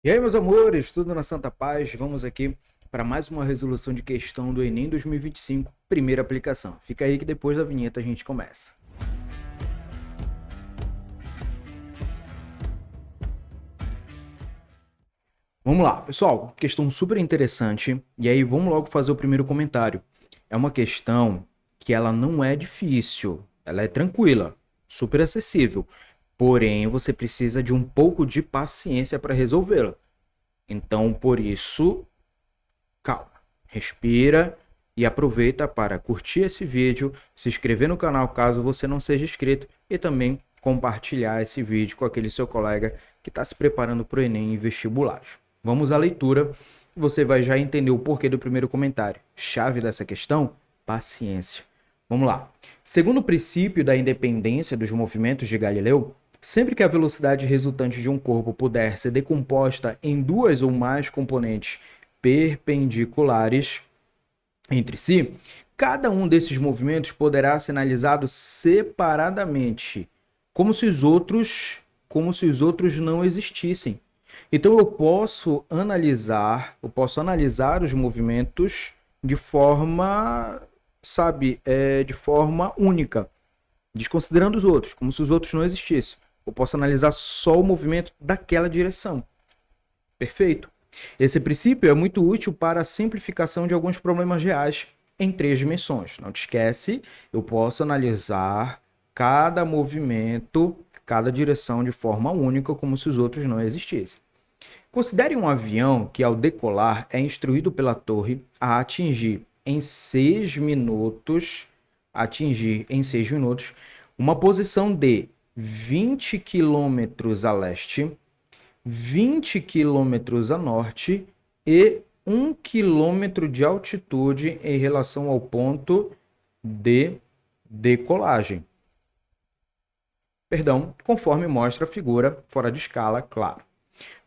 E aí, meus amores, tudo na Santa Paz? Vamos aqui para mais uma resolução de questão do Enem 2025, primeira aplicação. Fica aí que depois da vinheta a gente começa. Vamos lá, pessoal, questão super interessante. E aí, vamos logo fazer o primeiro comentário. É uma questão que ela não é difícil, ela é tranquila, super acessível. Porém, você precisa de um pouco de paciência para resolvê-la. Então, por isso, calma, respira e aproveita para curtir esse vídeo, se inscrever no canal caso você não seja inscrito e também compartilhar esse vídeo com aquele seu colega que está se preparando para o Enem e vestibulares. Vamos à leitura. Você vai já entender o porquê do primeiro comentário. Chave dessa questão: paciência. Vamos lá. Segundo o princípio da independência dos movimentos de Galileu, sempre que a velocidade resultante de um corpo puder ser decomposta em duas ou mais componentes perpendiculares entre si, cada um desses movimentos poderá ser analisado separadamente, como se os outros não existissem. Então eu posso analisar os movimentos de forma, sabe, de forma única, desconsiderando os outros, como se os outros não existissem. Eu posso analisar só o movimento daquela direção. Perfeito? Esse princípio é muito útil para a simplificação de alguns problemas reais em três dimensões. Não te esquece, eu posso analisar cada movimento, cada direção de forma única, como se os outros não existissem. Considere um avião que, ao decolar, é instruído pela torre a atingir em 6 minutos, uma posição de 20 quilômetros a leste, 20 quilômetros a norte e 1 quilômetro de altitude em relação ao ponto de decolagem. Perdão, conforme mostra a figura fora de escala, claro.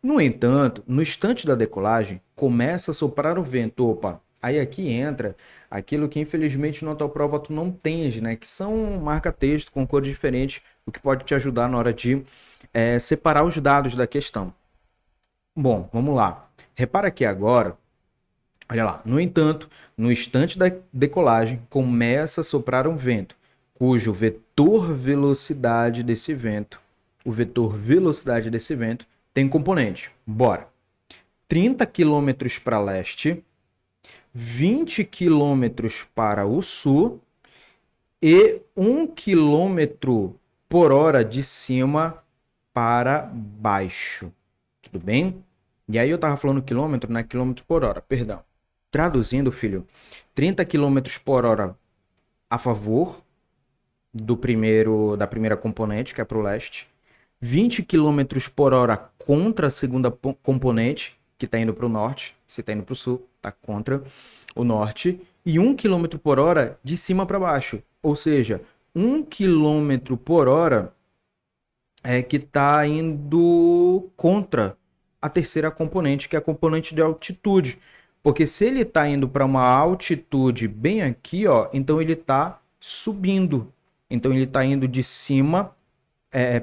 No entanto, no instante da decolagem, começa a soprar o vento. Opa, aí aqui entra aquilo que infelizmente na tua prova tu não tens, né? Que são marca-texto com cores diferentes, o que pode te ajudar na hora de separar os dados da questão. Bom, vamos lá. Repara aqui agora, olha lá. No entanto, no instante da decolagem, começa a soprar um vento, cujo o vetor velocidade desse vento tem componente. Bora. 30 quilômetros para leste, 20 quilômetros para o sul e 1 quilômetro por hora de cima para baixo. Tudo bem? E aí eu tava falando quilômetro, né? Quilômetro por hora, perdão. Traduzindo, filho, 30 quilômetros por hora a favor da primeira componente, que é para o leste. 20 quilômetros por hora contra a segunda componente, que está indo para o norte. Se está indo para o sul, está contra o norte. E 1 quilômetro por hora de cima para baixo. Ou seja, 1 quilômetro por hora é que está indo contra a terceira componente, que é a componente de altitude. Porque se ele está indo para uma altitude bem aqui, ó, então ele está subindo. Então ele está indo de cima,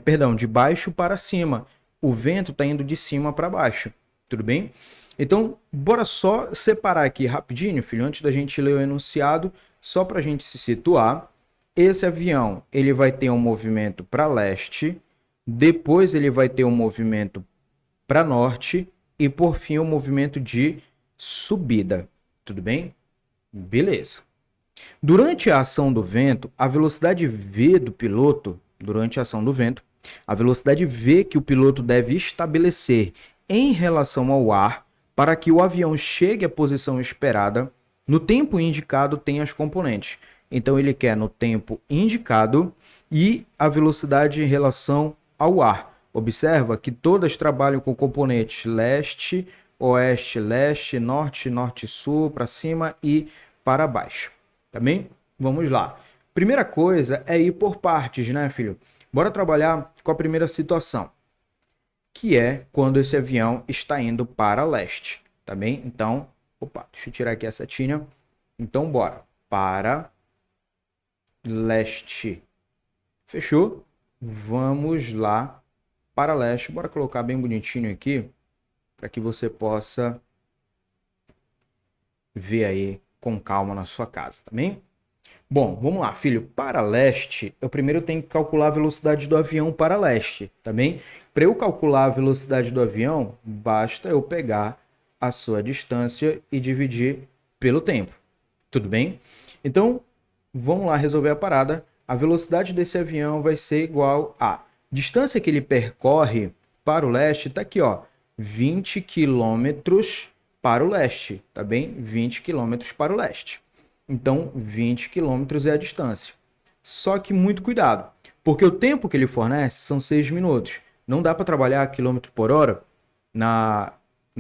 perdão, de baixo para cima. O vento está indo de cima para baixo. Tudo bem? Então, bora só separar aqui rapidinho, filho, antes da gente ler o enunciado, só para a gente se situar. Esse avião ele vai ter um movimento para leste, depois ele vai ter um movimento para norte e por fim um movimento de subida. Tudo bem? Beleza. Durante a ação do vento, a velocidade v do piloto, durante a ação do vento, a velocidade v que o piloto deve estabelecer em relação ao ar para que o avião chegue à posição esperada no tempo indicado tem as componentes. Então ele quer no tempo indicado e a velocidade em relação ao ar. Observa que todas trabalham com componentes leste, oeste, leste, norte, norte, sul, para cima e para baixo. Tá bem? Vamos lá. Primeira coisa é ir por partes, né, filho? Bora trabalhar com a primeira situação, que é quando esse avião está indo para leste, tá bem? Então, opa, deixa eu tirar aqui a setinha. Então, bora. Para leste. Fechou? Vamos lá para leste. Bora colocar bem bonitinho aqui para que você possa ver aí com calma na sua casa, tá bem? Bom, vamos lá, filho. Para leste, eu primeiro tenho que calcular a velocidade do avião para leste, tá bem? Para eu calcular a velocidade do avião, basta eu pegar a sua distância e dividir pelo tempo, tudo bem? Então, vamos lá resolver a parada. A velocidade desse avião vai ser igual a distância que ele percorre para o leste, tá aqui, ó, 20 quilômetros para o leste, tá bem? 20 quilômetros para o leste. Então, 20 quilômetros é a distância. Só que muito cuidado, porque o tempo que ele fornece são 6 minutos. Não dá para trabalhar quilômetro por hora na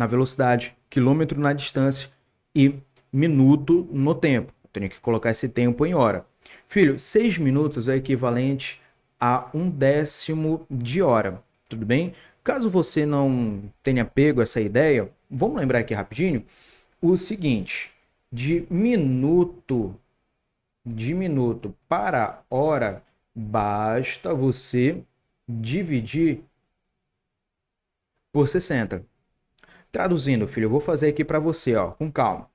velocidade, quilômetro na distância e minuto no tempo. Eu tenho que colocar esse tempo em hora. Filho, 6 minutos é equivalente a 1/10 de hora, tudo bem? Caso você não tenha pego essa ideia, vamos lembrar aqui rapidinho o seguinte: de minuto para hora, basta você dividir por 60. Traduzindo, filho, eu vou fazer aqui para você, ó, com calma.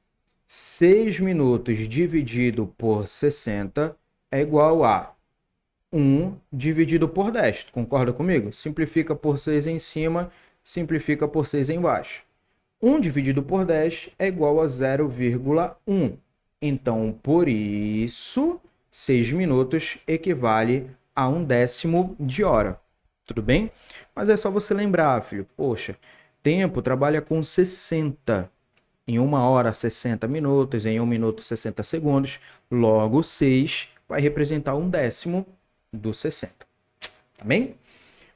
6 minutos dividido por 60 é igual a 1 dividido por 10. Concorda comigo? Simplifica por 6 em cima, simplifica por 6 embaixo. 1 dividido por 10 é igual a 0,1. Então, por isso, 6 minutos equivale a 1/10 de hora. Tudo bem? Mas é só você lembrar, filho. Poxa, tempo trabalha com 60. Em 1 hora, 60 minutos. Em 1 minuto, 60 segundos. Logo, 6 vai representar 1/10 do 60. Tá bem?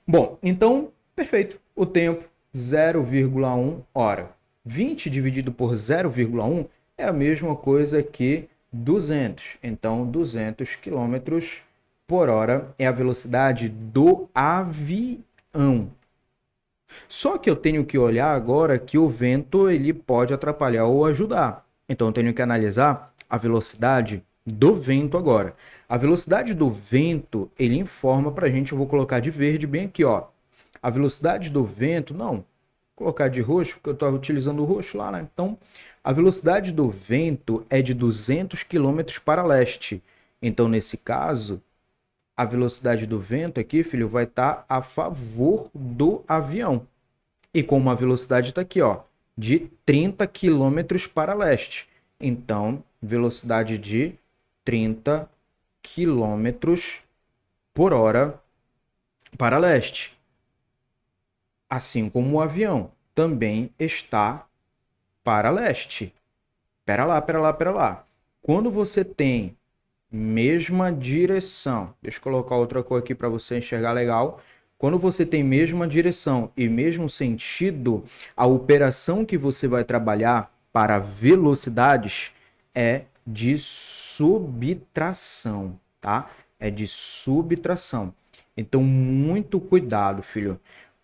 Bom, então, perfeito. O tempo, 0,1 hora. 20 dividido por 0,1 é a mesma coisa que 200. Então, 200 quilômetros por hora é a velocidade do avião. Só que eu tenho que olhar agora que o vento ele pode atrapalhar ou ajudar. Então, eu tenho que analisar a velocidade do vento agora. A velocidade do vento, ele informa para a gente, eu vou colocar de verde bem aqui, ó. A velocidade do vento, não, vou colocar de roxo, porque eu estava utilizando o roxo lá, né? Então, a velocidade do vento é de 200 km para leste. Então, nesse caso, a velocidade do vento aqui, filho, vai estar a favor do avião. E como a velocidade está aqui, ó, de 30 km para leste. Então, velocidade de 30 km por hora para leste. Assim como o avião também está para leste. Pera lá. Quando você tem mesma direção, deixa eu colocar outra cor aqui para você enxergar legal. Quando você tem mesma direção e mesmo sentido, a operação que você vai trabalhar para velocidades é de subtração, tá? É de subtração. Então, muito cuidado, filho,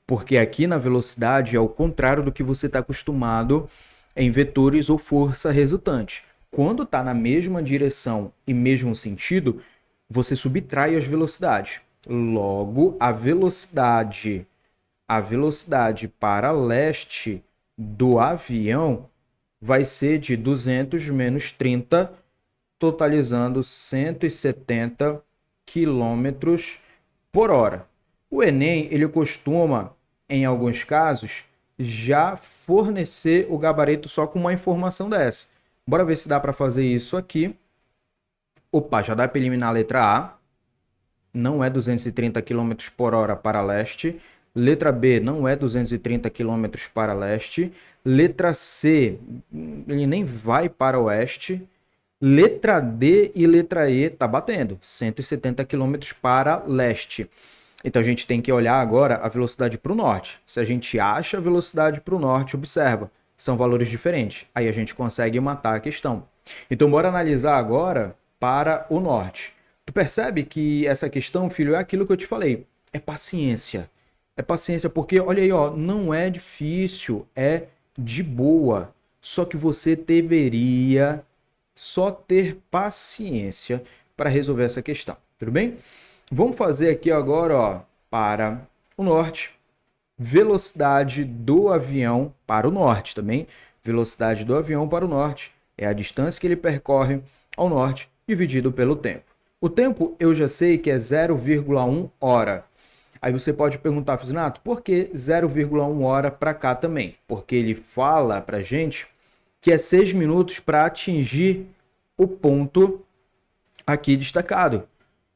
porque aqui na velocidade é o contrário do que você está acostumado em vetores ou força resultante. Quando está na mesma direção e mesmo sentido, você subtrai as velocidades. Logo, a velocidade para leste do avião vai ser de 200 menos 30, totalizando 170 quilômetros por hora. O Enem, ele costuma, em alguns casos, já fornecer o gabarito só com uma informação dessa. Bora ver se dá para fazer isso aqui. Opa, já dá para eliminar a letra A. Não é 230 km por hora para leste. Letra B não é 230 km para leste. Letra C, ele nem vai para oeste. Letra D e letra E tá batendo, 170 km para leste. Então a gente tem que olhar agora a velocidade para o norte. Se a gente acha a velocidade para o norte, observa, são valores diferentes. Aí a gente consegue matar a questão. Então bora analisar agora para o norte. Tu percebe que essa questão, filho, é aquilo que eu te falei. É paciência. É paciência porque, olha aí, ó, não é difícil, é de boa. Só que você deveria só ter paciência para resolver essa questão. Tudo bem? Vamos fazer aqui agora, ó, para o norte. velocidade do avião para o norte também. Velocidade do avião para o norte é a distância que ele percorre ao norte dividido pelo tempo. O tempo eu já sei que é 0,1 hora. Aí você pode perguntar, Fusinato, por que 0,1 hora para cá também? Porque ele fala para gente que é 6 minutos para atingir o ponto aqui destacado.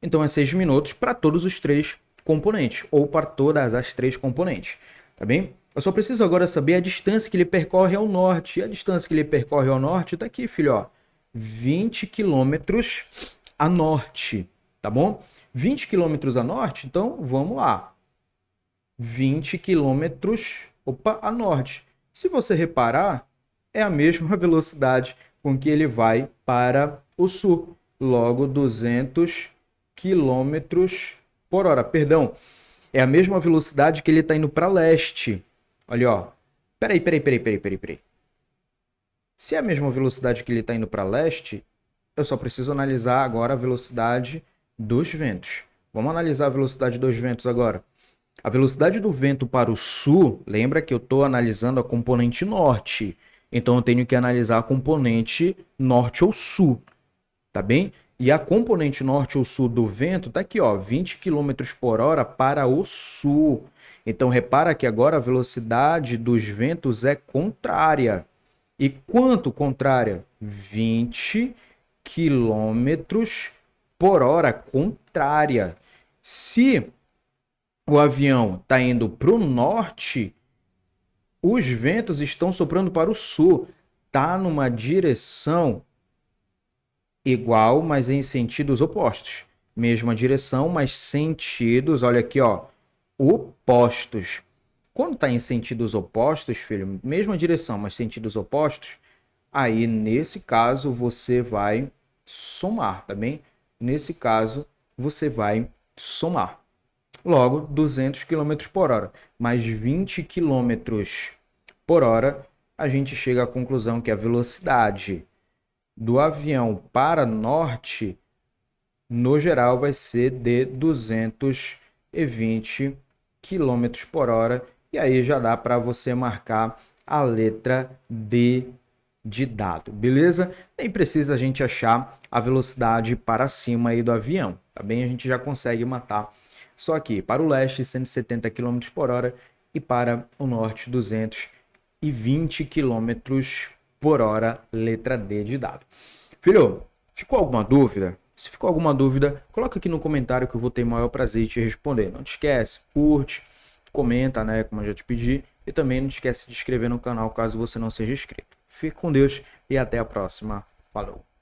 Então é 6 minutos para todos os três componentes, ou para todas as três componentes, tá bem? Eu só preciso agora saber a distância que ele percorre ao norte. E a distância que ele percorre ao norte está aqui, filho, ó, 20 quilômetros a norte, tá bom? 20 quilômetros a norte, então vamos lá. 20 quilômetros, a norte. Se você reparar, é a mesma velocidade com que ele vai para o sul. Logo, 200 quilômetros por hora. Perdão, é a mesma velocidade que ele está indo para leste. Olha, ó. Peraí. Se é a mesma velocidade que ele está indo para leste, eu só preciso analisar agora a velocidade dos ventos. Vamos analisar a velocidade dos ventos agora. A velocidade do vento para o sul, lembra que eu estou analisando a componente norte. Então eu tenho que analisar a componente norte ou sul, tá bem? E a componente norte ou sul do vento está aqui, ó, 20 km por hora para o sul. Então repara que agora a velocidade dos ventos é contrária. E quanto contrária? 20 km por hora contrária. Se o avião está indo para o norte, os ventos estão soprando para o sul. Está numa direção igual, mas em sentidos opostos. Mesma direção, mas sentidos, olha aqui, ó, opostos. Quando está em sentidos opostos, filho, mesma direção, mas sentidos opostos, aí nesse caso você vai somar, tá bem? Nesse caso você vai somar. Logo, 200 km por hora, mais 20 km por hora, a gente chega à conclusão que a velocidade do avião para norte, no geral, vai ser de 220 km por hora. E aí já dá para você marcar a letra D de dado, beleza? Nem precisa a gente achar a velocidade para cima aí do avião, tá bem? A gente já consegue matar só aqui. Para o leste, 170 km por hora e para o norte, 220 km por hora, letra D de dado. Filho, ficou alguma dúvida? Se ficou alguma dúvida, coloca aqui no comentário que eu vou ter o maior prazer em te responder. Não te esquece, curte, comenta, né, como eu já te pedi, e também não te esquece de se inscrever no canal caso você não seja inscrito. Fique com Deus e até a próxima. Falou!